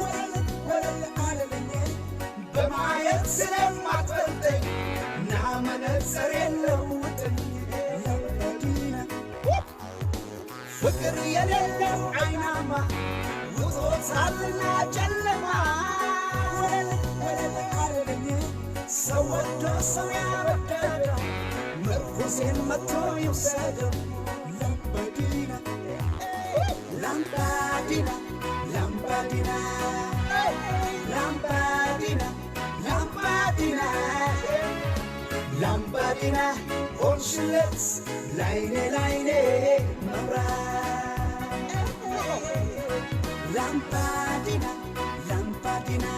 ወለል አለልኝ በማየት ስለማትበልጠኝ ና መነጽር የለውጥኝ ላምባዲና ፍቅር የሌለው አይናማ ውጦታልና ጨለማ ወለል አለልኝ ሰው ወዶ ሰው ያበደረው ምርኩዜን መጥቶ ይውሰደው ላምባዲና Lampadina, Lampadina, Lampadina, Lampadina, Lampadina, Orshilets, Line, Mara. Lampadina, Lampadina.